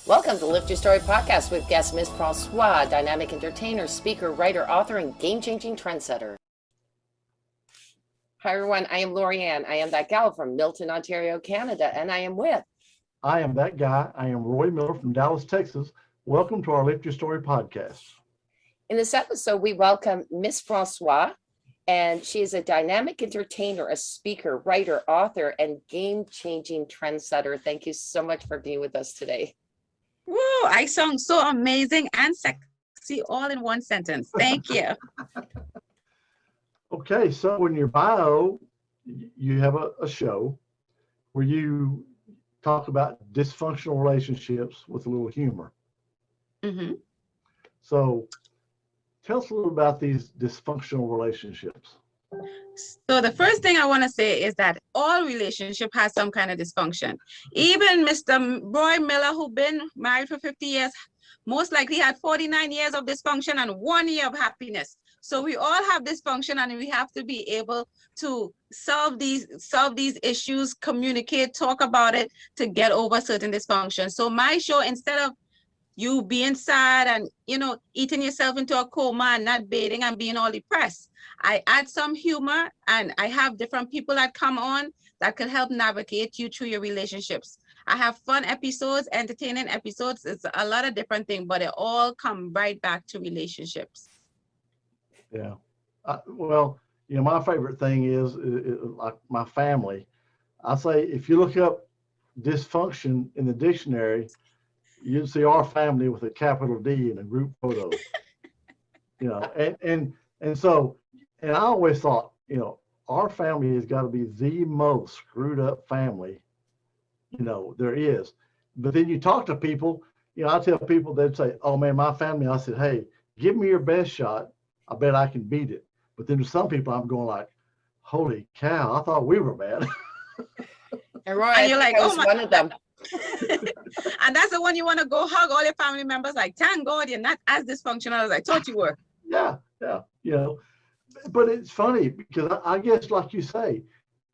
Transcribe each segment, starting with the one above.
Welcome to Lift Your Story podcast with guest Mss Francois, dynamic entertainer, speaker, writer, author, and game-changing trendsetter. Hi everyone, I am Lorianne. I am that gal from Milton, Ontario, Canada, and I am with... I am that guy. I am Roy Miller from Dallas, Texas. Welcome to our Lift Your Story podcast. In this episode, we welcome Mss Francois, and she is a dynamic entertainer, a speaker, writer, author, and game-changing trendsetter. Thank you so much for being with us today. Woo, I sound so amazing and sexy all in one sentence. Thank you. Okay, so in your bio, you have a show where you talk about dysfunctional relationships with a little humor. Mm-hmm. So tell us a little about these dysfunctional relationships. So the first thing I want to say is that all relationship has some kind of dysfunction. Even Mr. Roy Miller, who been married for 50 years, most likely had 49 years of dysfunction and 1 year of happiness. So we all have dysfunction, and we have to be able to solve these issues, communicate, talk about it to get over certain dysfunction. So my show, instead of you being sad and, eating yourself into a coma and not bathing and being all depressed, I add some humor, and I have different people that come on that can help navigate you through your relationships. I have fun episodes, entertaining episodes. It's a lot of different things, but it all come right back to relationships. Yeah. Well, my favorite thing is like my family. I say, if you look up dysfunction in the dictionary, you'd see our family with a capital D in a group photo. And so I always thought, our family has got to be the most screwed up family, there is. But then you talk to people, I tell people, they'd say, oh man, my family, I said, hey, give me your best shot. I bet I can beat it. But then there's some people I'm going like, holy cow, I thought we were bad. And Roy, and you're like, oh, one of them. And that's the one you want to go hug all your family members, like, thank God you're not as dysfunctional as I thought you were. Yeah. But it's funny because I guess, like you say,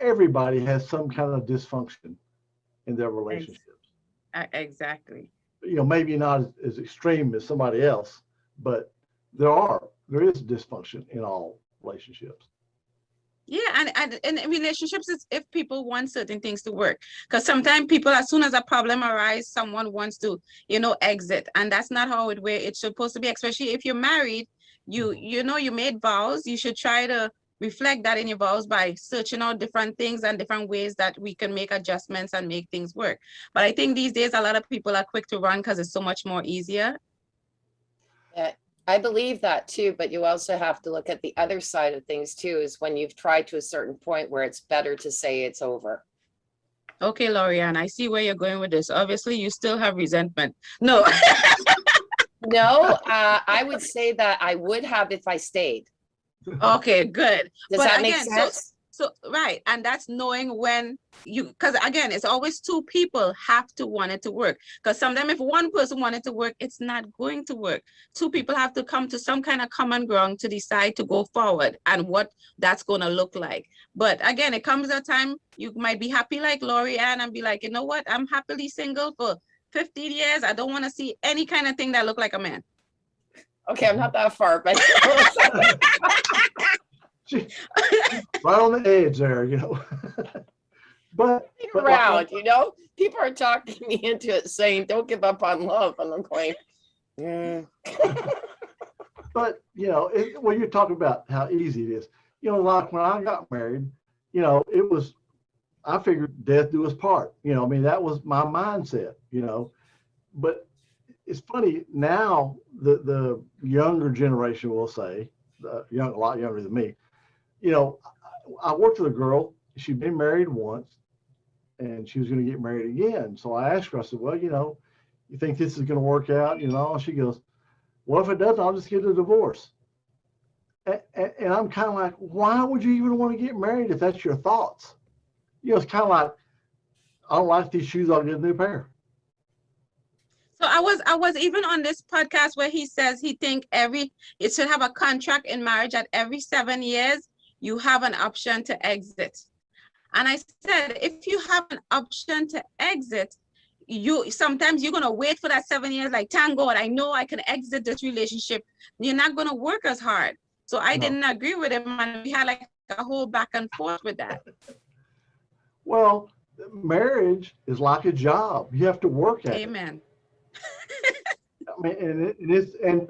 everybody has some kind of dysfunction in their relationships. Exactly. Maybe not as extreme as somebody else, but there is dysfunction in all relationships. Yeah, and in relationships, it's if people want certain things to work. Because sometimes people, as soon as a problem arises, someone wants to, exit. And that's not how it's supposed to be, especially if you're married. You made vows. You should try to reflect that in your vows by searching out different things and different ways that we can make adjustments and make things work. But I think these days, a lot of people are quick to run because it's so much more easier. Yeah, I believe that too, but you also have to look at the other side of things too, is when you've tried to a certain point where it's better to say it's over. Okay, Lorianne, I see where you're going with this. Obviously, you still have resentment. No. No, I would say that I would have if I stayed. Okay, good. Does that make sense? So right, and that's knowing when because again, it's always two people have to want it to work. Because sometimes if one person wanted to work, it's not going to work. Two people have to come to some kind of common ground to decide to go forward and what that's going to look like. But again, it comes a time you might be happy like Lorianne and be like, you know what, I'm happily single for 15 years. I don't want to see any kind of thing that look like a man. Okay, I'm not that far, but right on the edge there, But around, people are talking me into it, saying, "Don't give up on love," and I'm going, But when you're talking about how easy it is, like when I got married, it was. I figured death do us part. That was my mindset. But it's funny now. The younger generation will say, a lot younger than me. I worked with a girl. She'd been married once, and she was going to get married again. So I asked her. I said, "Well, you think this is going to work out?" She goes, "Well, if it doesn't, I'll just get a divorce." And I'm kind of like, why would you even want to get married if that's your thoughts? It's kind of like, I don't like these shoes, I'll get a new pair. So I was even on this podcast where he says he think it should have a contract in marriage that every 7 years you have an option to exit. And I said, if you have an option to exit, sometimes you're gonna wait for that 7 years, like, thank God, I know I can exit this relationship. You're not gonna work as hard. So I No. didn't agree with him, and we had like a whole back and forth with that. Well, marriage is like a job. You have to work at it. Amen. I mean,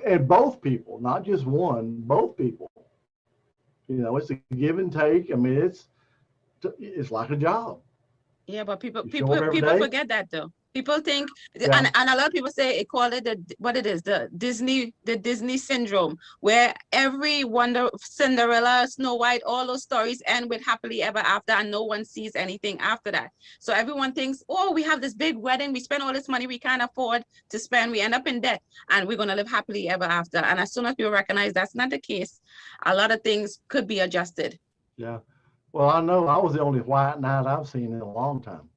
and both people, not just one, both people. You know, it's a give and take. I mean, it's like a job. Yeah, but people You show up every people day. forget that though. People think, Yeah. and a lot of people say it call it what it is, the Disney syndrome, where every Cinderella, Snow White, all those stories end with happily ever after, and no one sees anything after that. So everyone thinks, oh, we have this big wedding, we spend all this money we can't afford to spend, we end up in debt, and we're gonna live happily ever after. And as soon as people recognize that's not the case, a lot of things could be adjusted. Yeah. Well, I know I was the only white knight I've seen in a long time.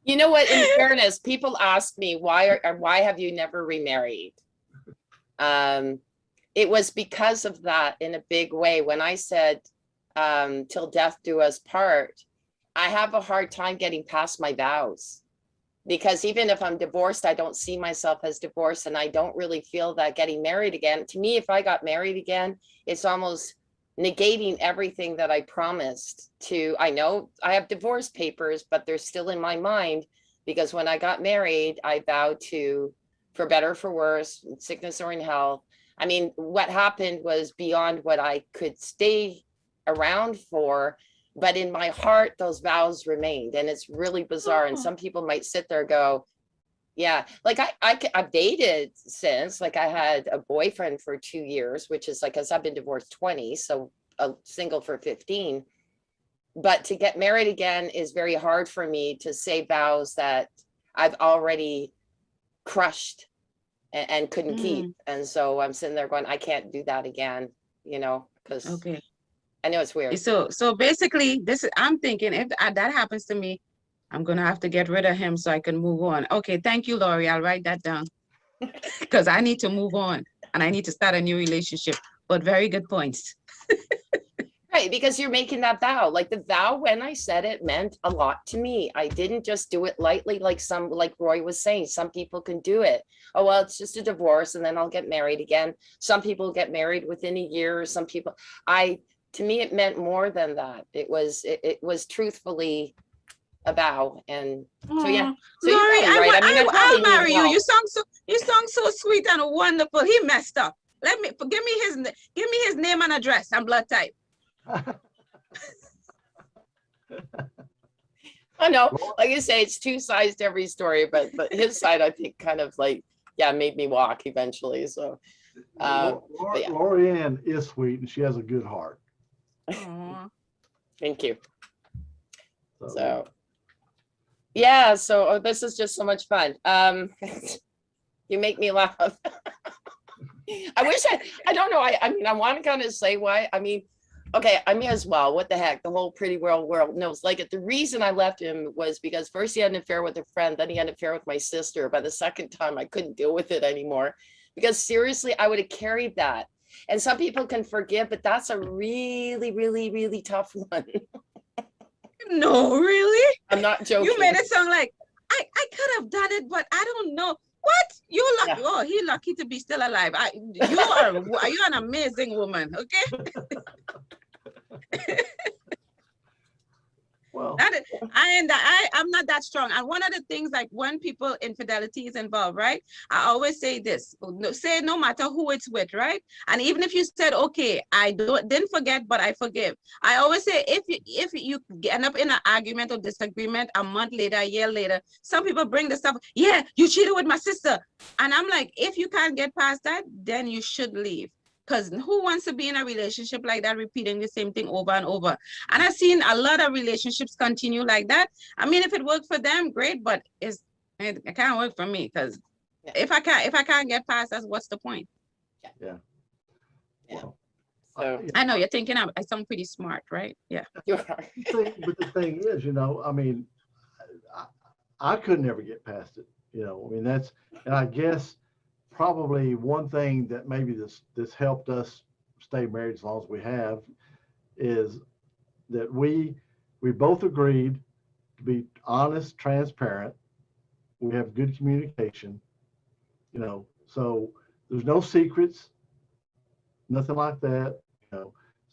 You know what? In fairness, people ask me why have you never remarried? It was because of that in a big way. When I said till death do us part, I have a hard time getting past my vows, because even if I'm divorced, I don't see myself as divorced, and I don't really feel that getting married again. To me, if I got married again, it's almost negating everything that I promised to. I know I have divorce papers, but they're still in my mind, because when I got married, I vowed to, for better, for worse, in sickness or in health. I mean, what happened was beyond what I could stay around for, but in my heart, those vows remained. And it's really bizarre. And some people might sit there and go, yeah, like I've dated since, like I had a boyfriend for 2 years, which is like, as I've been divorced 20, so a single for 15. But to get married again is very hard for me to say vows that I've already crushed and couldn't keep. And so I'm sitting there going, I can't do that again, you know, because Okay. I know it's weird. So basically, I'm thinking, if that happens to me, I'm gonna have to get rid of him so I can move on. Okay, thank you, Lori. I'll write that down because I need to move on and I need to start a new relationship. But very good points. Right, because you're making that vow. Like the vow, when I said it, meant a lot to me. I didn't just do it lightly, like Roy was saying. Some people can do it. Oh, well, it's just a divorce and then I'll get married again. Some people get married within a year. Some people, to me, it meant more than that. It was truthfully a vow. And so, yeah. So Lori, right. I mean, I'll marry you. You sung so sweet and wonderful. He messed up. Give me his name and address and blood type. I know, like you say, it's two sides to every story, but his side, I think, kind of like, yeah, made me walk eventually. So Lori Ann is sweet and she has a good heart. Thank you. So yeah, so this is just so much fun. You make me laugh. I wish I don't know. I mean, I want to kind of say why. I mean, okay, I may as well. What the heck? The whole pretty world knows. Like, the reason I left him was because first he had an affair with a friend, then he had an affair with my sister. By the second time, I couldn't deal with it anymore, because seriously, I would have carried that. And some people can forgive, but that's a really, really, really tough one. No, really? I'm not joking. You made it sound like I could have done it, but I don't know. What? You're lucky. Yeah. Oh, he's lucky to be still alive. You're an amazing woman, okay? Well, I'm not that strong. And one of the things, like when people infidelity is involved, right? I always say this: say no matter who it's with, right? And even if you said, okay, I didn't forget, but I forgive. I always say, if you end up in an argument or disagreement a month later, a year later, some people bring the stuff. Yeah, you cheated with my sister, and I'm like, if you can't get past that, then you should leave. Because who wants to be in a relationship like that, repeating the same thing over and over? And I've seen a lot of relationships continue like that. I mean, if it worked for them, great, but it can't work for me, because if I can't get past that, what's the point? Yeah. Well, so I know you're thinking I sound pretty smart, right? Yeah. You are. But the thing is, you know, I mean, I could never get past it. You know, I mean, and I guess probably one thing that maybe this helped us stay married as long as we have is that we We both agreed to be honest, transparent. We have good communication, so there's no secrets, nothing like that.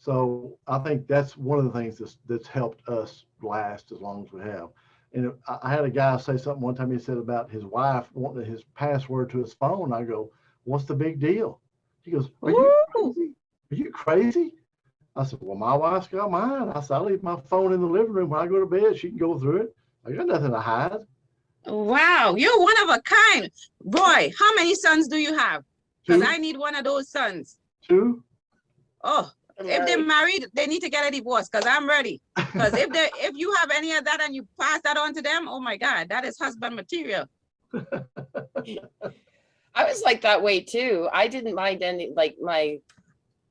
So I think that's one of the things that's helped us last as long as we have. And I had a guy say something one time. He said about his wife wanting his password to his phone. I go, "What's the big deal?" He goes, "Are you crazy? Are you crazy?" I said, "Well, my wife's got mine." I said, "I leave my phone in the living room. When I go to bed, she can go through it. I got nothing to hide." Wow, you're one of a kind. Roy, how many sons do you have? Because Two. I need one of those sons. Two. Oh, if they're married, they need to get a divorce because I'm ready. Because if you have any of that and you pass that on to them, oh my God, that is husband material. I was like that way too. I didn't mind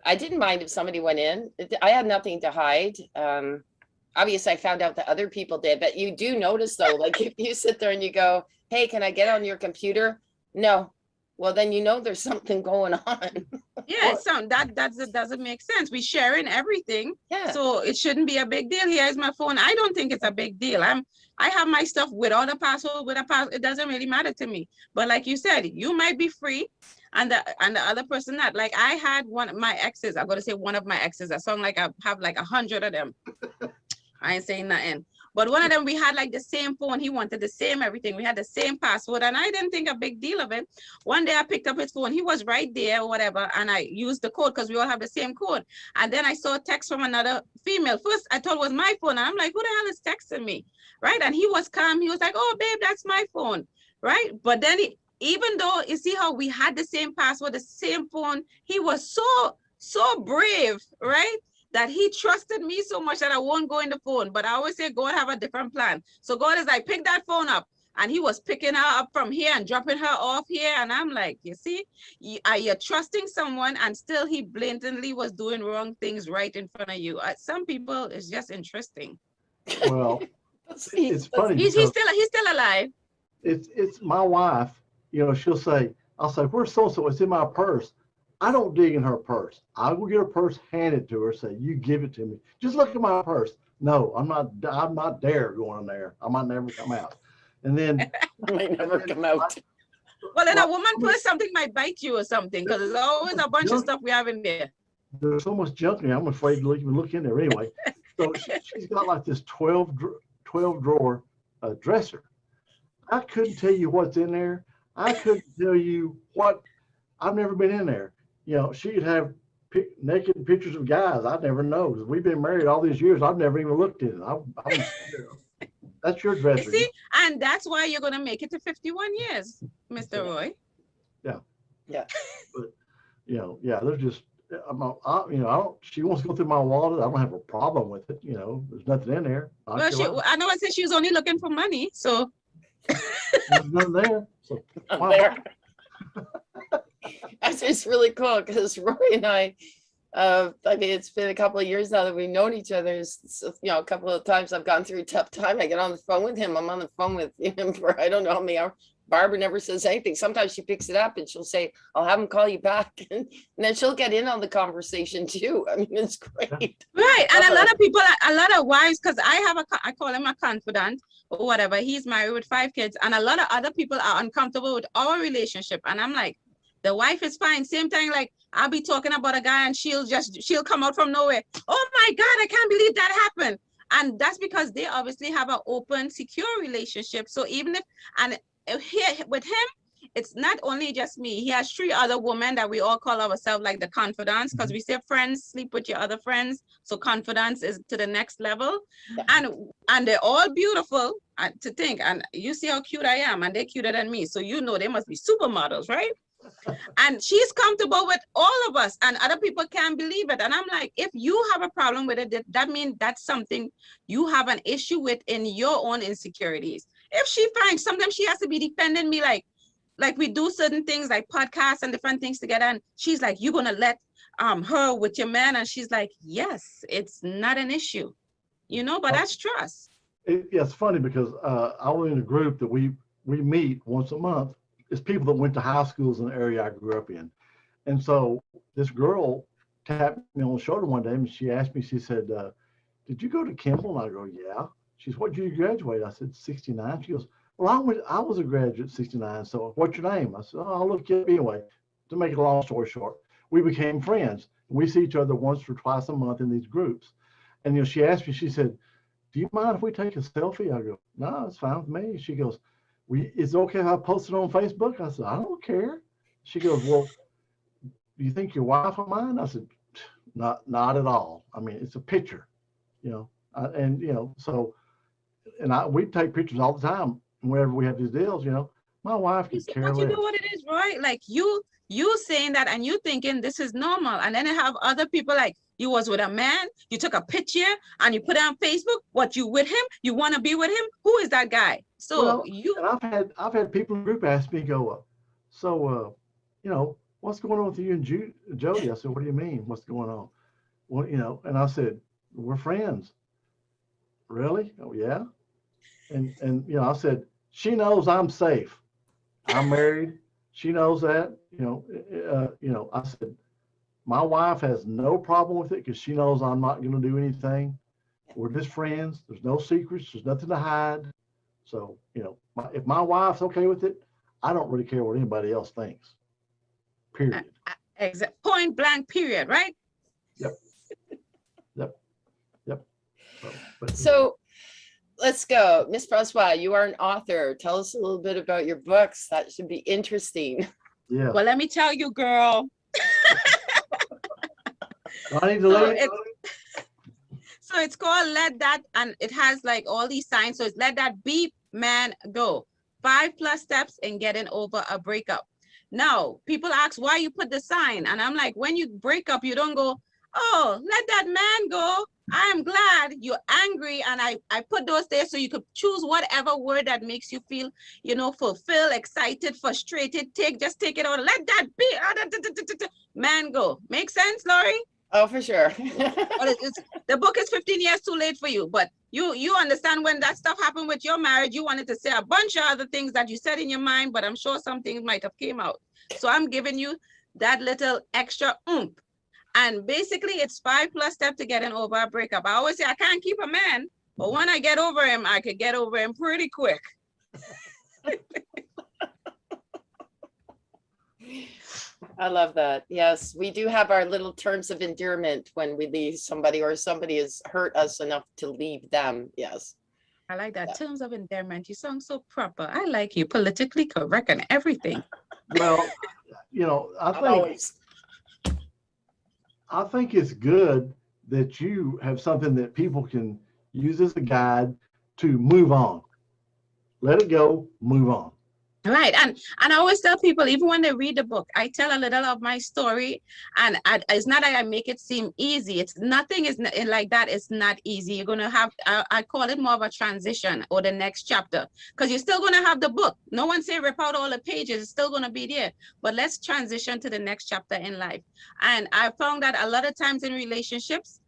I didn't mind if somebody went in. I had nothing to hide. Obviously I found out that other people did, but you do notice though, like if you sit there and you go, "Hey, can I get on your computer?" No. Well, then there's something going on. Yeah, that doesn't make sense. We sharing everything. Yeah. So it shouldn't be a big deal. Here's my phone. I don't think it's a big deal. I have my stuff without a password, with a password. It doesn't really matter to me. But like you said, you might be free and the other person not. Like I had one of my exes. I'm gonna say one of my exes. I sound like I have like 100 of them. I ain't saying nothing. But one of them, we had like the same phone. He wanted the same everything. We had the same password and I didn't think a big deal of it. One day I picked up his phone. He was right there or whatever. And I used the code because we all have the same code. And then I saw a text from another female. First, I thought it was my phone. And I'm like, who the hell is texting me? Right. And he was calm. He was like, "Oh, babe, that's my phone." Right. But then even though you see how we had the same password, the same phone, he was so brave. Right. That he trusted me so much that I won't go in the phone. But I always say God have a different plan. So God is like, pick that phone up. And he was picking her up from here and dropping her off here. And I'm like, you see, you're trusting someone and still he blatantly was doing wrong things right in front of you. Some people, it's just interesting. Well, it's funny. He's still alive. It's my wife, she'll say, I'll say, "Where's so-and-so?" "It's in my purse." I don't dig in her purse. I will get her purse, hand it to her, say, "You give it to me. Just look at my purse." No, I'm not there going in there. I might never come out. And then might never come out. Well, then a woman purse, something might bite you or something, because there's always a bunch of stuff we have in there. There's so much junk in there, I'm afraid to even look in there anyway. So she's got like this 12 drawer dresser. I couldn't tell you what's in there. I couldn't tell you what. I've never been in there. She could have naked pictures of guys. I'd never know because we've been married all these years. I've never even looked in it. That's your dresser. See, and that's why you're gonna make it to 51 years, Mr. Roy. Yeah. Yeah. But there's just she wants to go through my wallet. I don't have a problem with it. There's nothing in there. Well, I know I said she was only looking for money, so there's nothing there. So there. That's just really cool because Roy and I mean, it's been a couple of years now that we've known each other. A couple of times I've gone through a tough time. I get on the phone with him. I'm on the phone with him for I don't know how many hours. Barbara never says anything. Sometimes she picks it up and she'll say, "I'll have him call you back." And then she'll get in on the conversation too. I mean, it's great. Right. And a lot of people, a lot of wives, because I call him a confidant or whatever. He's married with 5 kids. And a lot of other people are uncomfortable with our relationship. And I'm like, the wife is fine. Same thing, like I'll be talking about a guy and she'll come out from nowhere. "Oh my God, I can't believe that happened." And that's because they obviously have an open, secure relationship. So even if here with him, it's not only just me. He has 3 other women that we all call ourselves like the confidants, because we say friends, sleep with your other friends. So confidence is to the next level. Yeah. And they're all beautiful to think. And you see how cute I am, and they're cuter than me. So they must be supermodels, right? And she's comfortable with all of us, and other people can't believe it. And I'm like, if you have a problem with it, that means that's something you have an issue with in your own insecurities. If she finds sometimes she has to be defending me, like we do certain things like podcasts and different things together, and she's like, "You're gonna let her with your man?" And she's like, "Yes, it's not an issue, but that's trust." It's funny because I was in a group that we meet once a month. It's people that went to high schools in the area I grew up in. And so this girl tapped me on the shoulder one day and she asked me, she said, did you go to Kimball? And I go, yeah. She says, what did you graduate? I said, 69. She goes, well, I was a graduate 69. So what's your name? I said, oh, I'll look you up anyway. To make a long story short, we became friends. We see each other once or twice a month in these groups. And, you know, she asked me, she said, do you mind if we take a selfie? I go, no, it's fine with me. She goes, is it okay if I post it on Facebook? I said, I don't care. She goes, well, do you think your wife will mind? I said, not at all. I mean, it's a picture, you know, and, you know, so, and we take pictures all the time whenever we have these deals, you know. My wife could care But you less. know what it is, right? Like you saying that and you thinking this is normal. And then you have other people like you was with a man, you took a picture and you put it on Facebook. What, you with him? You want to be with him? Who is that guy? So Well, and I've had people in the group ask me, go, you know, what's going on with you and Jody? I said, what do you mean? What's going on? Well, you know, and I said, we're friends. Really? Oh, yeah. And you know, I said, she knows I'm safe. I'm married. She knows that. You know, I said, my wife has no problem with it because she knows I'm not going to do anything. We're just friends. There's no secrets. There's nothing to hide. So, you know, if my wife's okay with it, I don't really care what anybody else thinks. Period. Exact point blank period, right? Yep. So let's go. Mss Francois, you are an author. Tell us a little bit about your books. That should be interesting. Yeah. Well, let me tell you, girl. I need to leave. So it's called Let That, and it has like all these signs. So it's Let That Beep Man Go. 5+ steps in getting over a breakup. Now, people ask why you put the sign. And I'm like, when you break up, you don't go, oh, let that man go. I am glad you're angry. And I put those there so you could choose whatever word that makes you feel, you know, fulfilled, excited, frustrated. Just take it out. Let that be. Man go. Make sense, Lori? Oh, for sure. The book is 15 years too late for you, but you understand when that stuff happened with your marriage, you wanted to say a bunch of other things that you said in your mind, but I'm sure some things might have came out. So I'm giving you that little extra oomph. And basically it's 5+ steps to getting over a breakup. I always say I can't keep a man, but when I get over him, I could get over him pretty quick. I love that. Yes, we do have our little terms of endearment when we leave somebody or somebody has hurt us enough to leave them. Yes. I like that. Yeah. Terms of endearment. You sound so proper. I like you. Politically correct and everything. Well, you know, I think it's good that you have something that people can use as a guide to move on. Let it go, move on. Right. And I always tell people, even when they read the book, I tell a little of my story, and it's not that I make it seem easy. It's nothing is like that. It's not easy. You're going to have, I call it more of a transition or the next chapter, because you're still going to have the book. No one say rip out all the pages. It's still going to be there, but let's transition to the next chapter in life. And I found that a lot of times in relationships,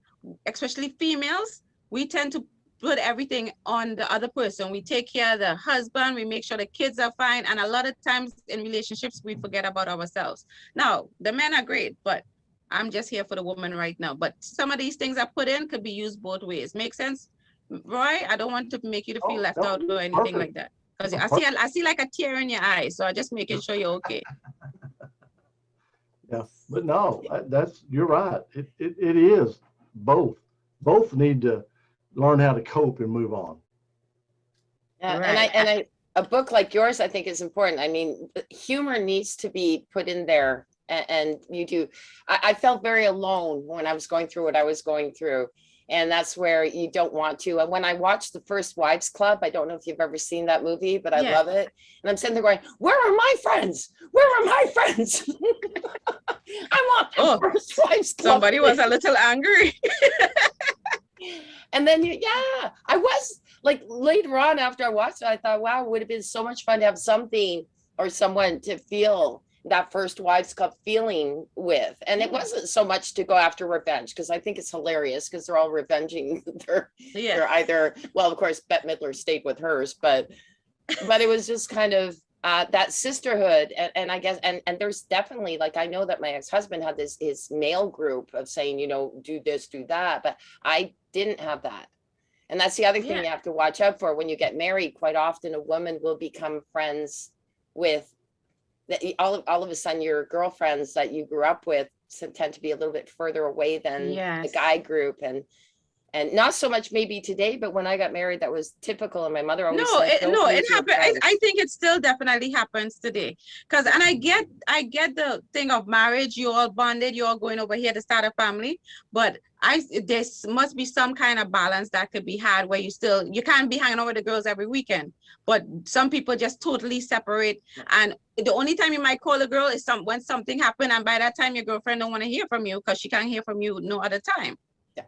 especially females, we tend to put everything on the other person. We take care of the husband, we make sure the kids are fine. And a lot of times in relationships, we forget about ourselves. Now, the men are great, but I'm just here for the woman right now. But some of these things I put in could be used both ways. Make sense, Roy? I don't want to make you to feel left out or anything like that. Because I see like a tear in your eye. So I'm just making sure you're okay. Yeah, but no, you're right. It is both. Both need to learn how to cope and move on. Yeah, right. and a book like yours, I think, is important. I mean, humor needs to be put in there, and you do. I felt very alone when I was going through what I was going through, and that's where you don't want to. And when I watched the First Wives Club, I don't know if you've ever seen that movie, but I love it. And I'm sitting there going, "Where are my friends? Where are my friends?" I want the First Wives Club. Somebody was a little angry. And then I was like, later on after I watched it, I thought, wow, it would have been so much fun to have something or someone to feel that First Wives Club feeling with. And it wasn't so much to go after revenge, because I think it's hilarious because they're all revenging they're either, well, of course, Bette Midler stayed with hers, but it was just kind of that sisterhood, and I guess, and there's definitely, like, I know that my ex-husband had his male group of saying, do this, do that, but I didn't have that. And that's the other thing you have to watch out for when you get married. Quite often a woman will become friends with all of a sudden your girlfriends that you grew up with tend to be a little bit further away than the guy group, and not so much maybe today, but when I got married, that was typical. And my mother always said, it happened. I think it still definitely happens today. And I get the thing of marriage. You all bonded. You all going over here to start a family. But there must be some kind of balance that could be had where you can't be hanging out with the girls every weekend. But some people just totally separate. And the only time you might call a girl is when something happened, and by that time your girlfriend don't want to hear from you because she can't hear from you no other time.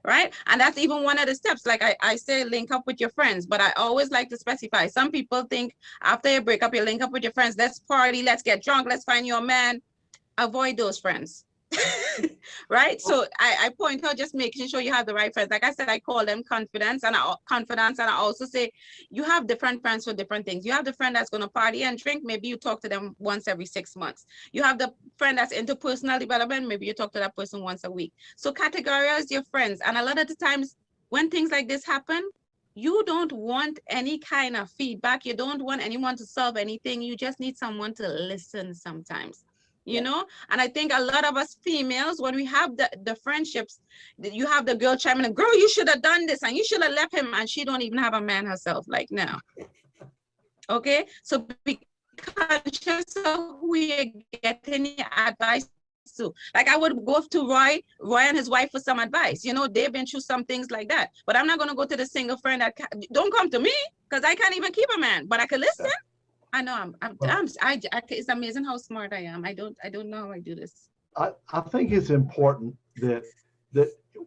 Right. And that's even one of the steps. Like I say, link up with your friends, but I always like to specify. Some people think after you break up, you link up with your friends. Let's party. Let's get drunk. Let's find your man. Avoid those friends. Right. So I point out just making sure you have the right friends. Like I said, I call them confidence, and I also say you have different friends for different things. You have the friend that's going to party and drink. Maybe you talk to them once every 6 months. You have the friend that's into personal development. Maybe you talk to that person once a week. So categorize your friends. And a lot of the times when things like this happen, you don't want any kind of feedback. You don't want anyone to solve anything. You just need someone to listen sometimes. And I think a lot of us females, when we have the friendships, you have the girl chiming in, girl, you should have done this and you should have left him, and she don't even have a man herself, like, now. Okay, so be conscious of who you're getting advice to. Like, I would go to Roy and his wife for some advice. They've been through some things like that, but I'm not going to go to the single friend that don't come to me because I can't even keep a man, but I can listen. I know it's amazing how smart I am. I don't know how I do this. I think it's important that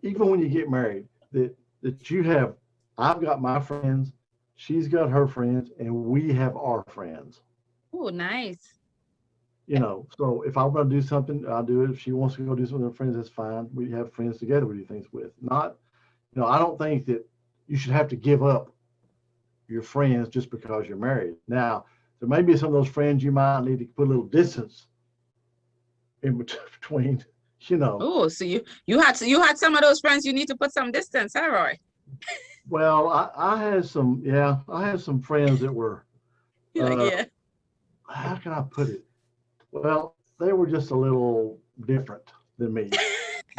even when you get married, that I've got my friends, she's got her friends, and we have our friends. Oh, nice. So if I want to do something, I'll do it. If she wants to go do something with her friends, that's fine. We have friends together we do things with. Not, I don't think that you should have to give up your friends just because you're married. Now, there may be some of those friends you might need to put a little distance in between, Oh, so you had some of those friends you need to put some distance, huh, Roy? Well, I had some friends that were, how can I put it? Well, they were just a little different than me.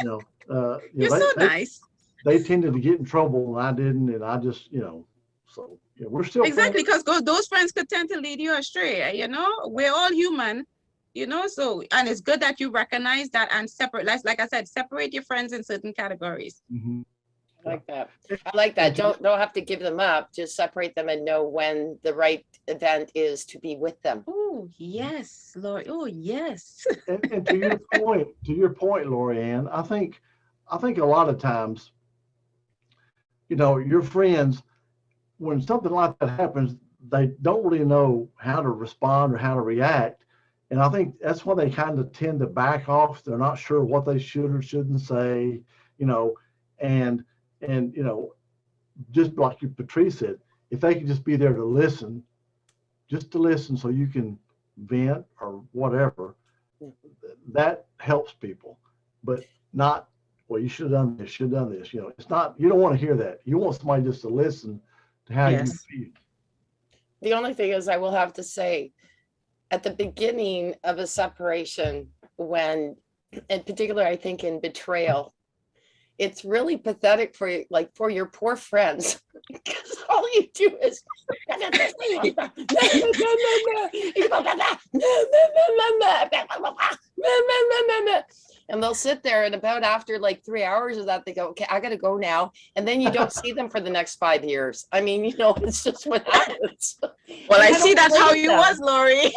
You're so nice. They tended to get in trouble and I didn't, and I just, so yeah, we're still exactly, because those friends could tend to lead you astray. We're all human, so, and it's good that you recognize that and separate. Like I said, separate your friends in certain categories. Mm-hmm. I like that. Don't have to give them up. Just separate them and know when the right event is to be with them. Oh yes, Lori. Oh yes. and to your point, Lori-Ann, I think a lot of times, your friends, when something like that happens, they don't really know how to respond or how to react. And I think that's why they kind of tend to back off. They're not sure what they should or shouldn't say, and just like Patrice said, if they could just be there to listen so you can vent or whatever, that helps people. But not, well, you should have done this, it's not, you don't want to hear that. You want somebody just to listen to how you feel. The only thing is, I will have to say, at the beginning of a separation, when, in particular, I think in betrayal, it's really pathetic for your poor friends, because all you do is and they'll sit there, and about after like 3 hours of that, they go, okay, I gotta go now. And then you don't see them for the next 5 years. I mean, it's just what happens. Well, I see that's how you was, Lori.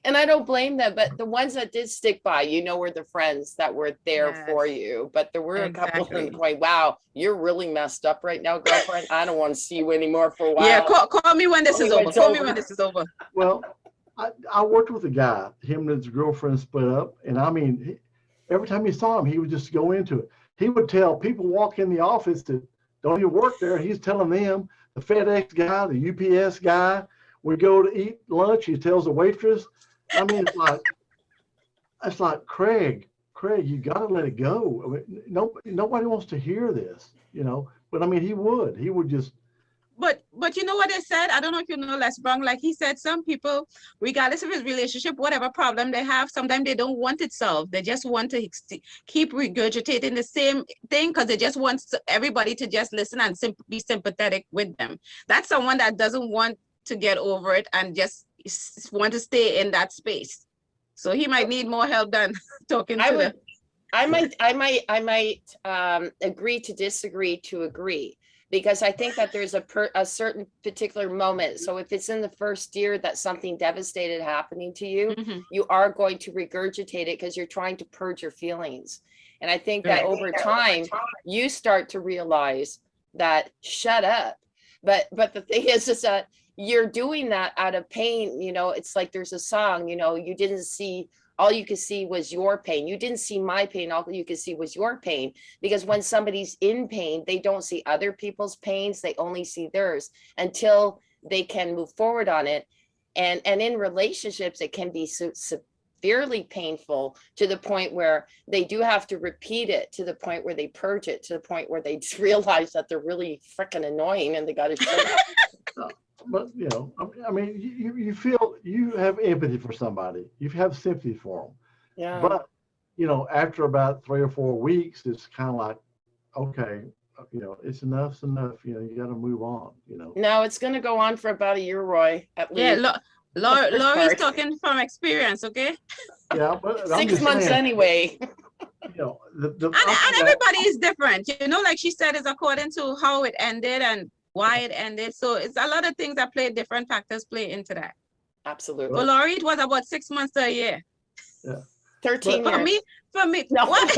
And I don't blame them, but the ones that did stick by, were the friends that were there for you. But there were a couple of them going, wow, you're really messed up right now, girlfriend. I don't want to see you anymore for a while. Yeah, call me when this is over. Call me when this is over. Well, I worked with a guy, him and his girlfriend split up. And I mean, every time he saw him, he would just go into it. He would tell people walk in the office that don't even work there. He's telling them, the FedEx guy, the UPS guy, We go to eat lunch. He tells the waitress. I mean, it's like Craig, you got to let it go. I mean, nobody wants to hear this, But I mean, he would just. But you know what they said? I don't know if you know Les Brown. Like he said, some people, regardless of his relationship, whatever problem they have, sometimes they don't want it solved. They just want to keep regurgitating the same thing because they just want everybody to just listen and be sympathetic with them. That's someone that doesn't want to get over it and just want to stay in that space. So he might need more help than talking to them. I might agree to disagree to agree. Because I think that there's a certain particular moment. So if it's in the first year that something devastated happening to you, you are going to regurgitate it because you're trying to purge your feelings. And I think that over time, you start to realize that shut up. But the thing is that you're doing that out of pain. It's like there's a song, you didn't see, all you could see was your pain. You didn't see my pain. All you could see was your pain. Because when somebody's in pain, they don't see other people's pains. They only see theirs until they can move forward on it. And in relationships, it can be severely painful to the point where they do have to repeat it, to the point where they purge it, to the point where they realize that they're really freaking annoying and they got to shut up. But I mean, you feel you have empathy for somebody, you have sympathy for them. Yeah. But after about 3 or 4 weeks, it's kind of like, okay, it's enough. You got to move on. No, it's going to go on for about a year, Roy. At least. Yeah, Laurie's talking from experience. Okay. Yeah, but 6 months anyway. And everybody is different. Like she said, it's according to how it ended and why it ended. So it's a lot of things that different factors play into that. Absolutely. For Laurie, it was about 6 months to a year. Yeah. 13 years. For me, no. What?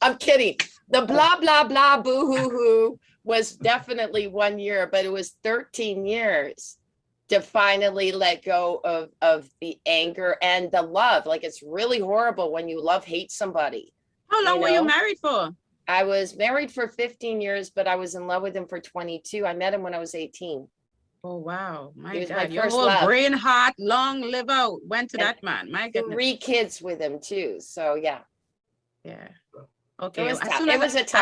I'm kidding. The blah, blah, blah, boo, hoo, hoo was definitely 1 year, but it was 13 years to finally let go of the anger and the love. Like, it's really horrible when you hate somebody. How long were you married for? I was married for 15 years, but I was in love with him for 22. I met him when I was 18. Oh, wow. My was God. my Your first whole love. brain, heart, long live out. Went to And that man. My goodness. 3 kids with him too. So yeah. Yeah. Okay. It was tough.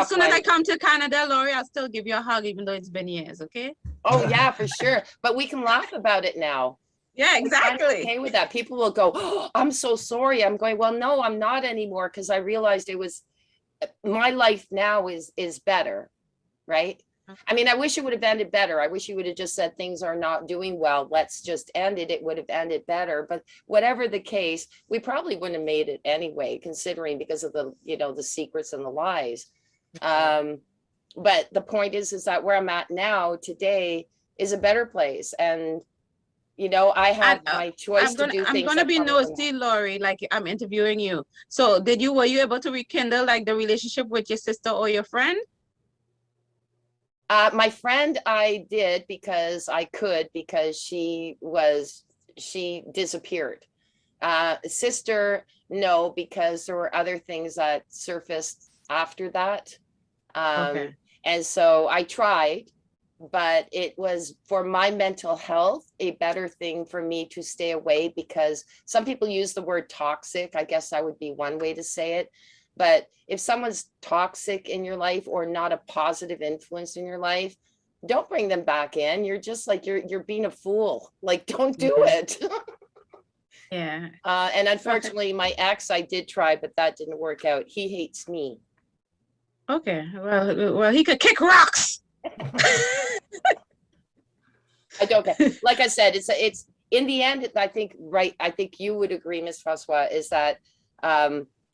As soon as I come to Canada, Laurie, I'll still give you a hug, even though it's been years. Okay. Oh yeah, for sure. But we can laugh about it now. Yeah, exactly. I'm okay with that. People will go, oh, I'm so sorry. I'm going, well, no, I'm not anymore, because I realized my life now is better, right? I mean, I wish it would have ended better. I wish you would have just said things are not doing well, let's just end it. It would have ended better. But whatever the case, we probably wouldn't have made it anyway, considering because of the secrets and the lies. But the point is that where I'm at now today is a better place. And I have my choice to do things. I'm gonna be nosy, Laurie, like I'm interviewing you. So were you able to rekindle like the relationship with your sister or your friend? My friend, I did because I could, because she disappeared. Sister, no, because there were other things that surfaced after that. Okay. And so I tried, but it was, for my mental health, a better thing for me to stay away, because some people use the word toxic. I guess that would be one way to say it. But if someone's toxic in your life or not a positive influence in your life, don't bring them back in. You're just like, you're being a fool. Like, don't do it. Yeah. And unfortunately, my ex, I did try, but that didn't work out. He hates me. Okay. Well, he could kick rocks. I don't get, like I said, it's in the end, I think you would agree, Mss Francois, is that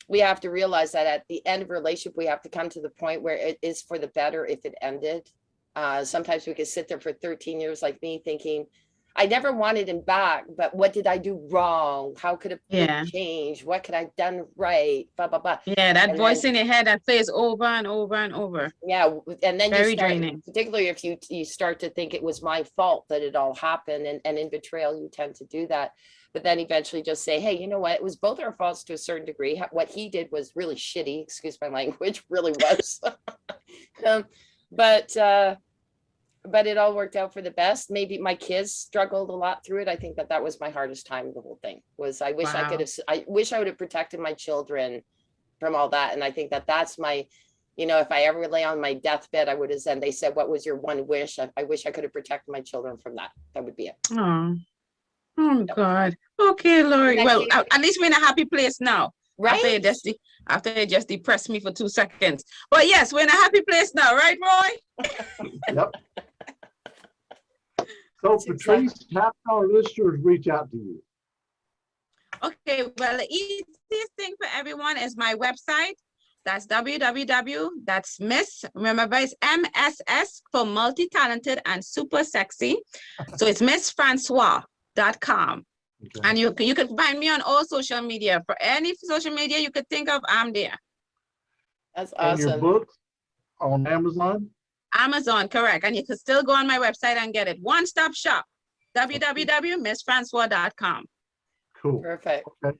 we have to realize that at the end of a relationship, we have to come to the point where it is for the better if it ended. Sometimes we could sit there for 13 years like me thinking, I never wanted him back, but what did I do wrong? How could it change? What could I have done right? Blah, blah, blah. Yeah, that voice in your head that plays over and over and over. Yeah, and then very you start, draining. Particularly if you start to think it was my fault that it all happened, and in betrayal, you tend to do that. But then eventually just say, hey, you know what? It was both our faults to a certain degree. What he did was really shitty, excuse my language, really was. But but it all worked out for the best. Maybe my kids struggled a lot through it. I think that was my hardest time of the whole thing. Was I wish I could Wow. have, I wish I would have protected my children from all that. And I think that that's my, you know, if I ever lay on my deathbed, I would have said, they said, what was your one wish? I wish I could have protected my children from that. That would be it. Oh, oh God. Okay, Lori. And I Well, can't- at least we're in a happy place now. Right? After you just depressed me for 2 seconds. But yes, we're in a happy place now, right, Roy? Yep. So That's Patrice, how can our listeners reach out to you? Okay, well, the easiest thing for everyone is my website. That's that's Miss, remember it's MSS for multi-talented and super sexy. So it's MssFrancois.com. Okay. And you can find me on all social media. For any social media you could think of, I'm there. That's And your awesome. books on Amazon? Amazon, correct. And you can still go on my website and get it. One-stop shop, www.mssfrancois.com. Cool. Perfect. Okay.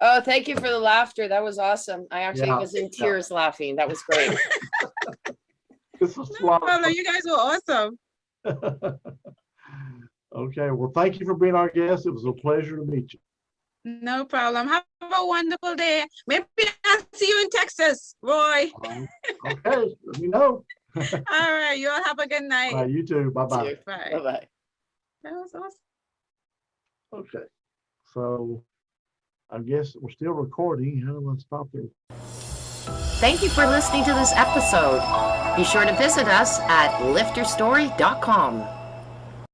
Oh, thank you for the laughter. That was awesome. I actually Yeah. was in tears laughing. That was great. This was No problem. You guys were awesome. Okay, well, thank you for being our guest. It was a pleasure to meet you. No problem. Have a wonderful day. Maybe I'll see you in Texas, Roy. Okay, let me know. All right. You all have a good night. All right, you too. Bye-bye. Bye. Bye-bye. That was awesome. Okay, so I guess we're still recording. How do I stop there? Thank you for listening to this episode. Be sure to visit us at lifterstory.com.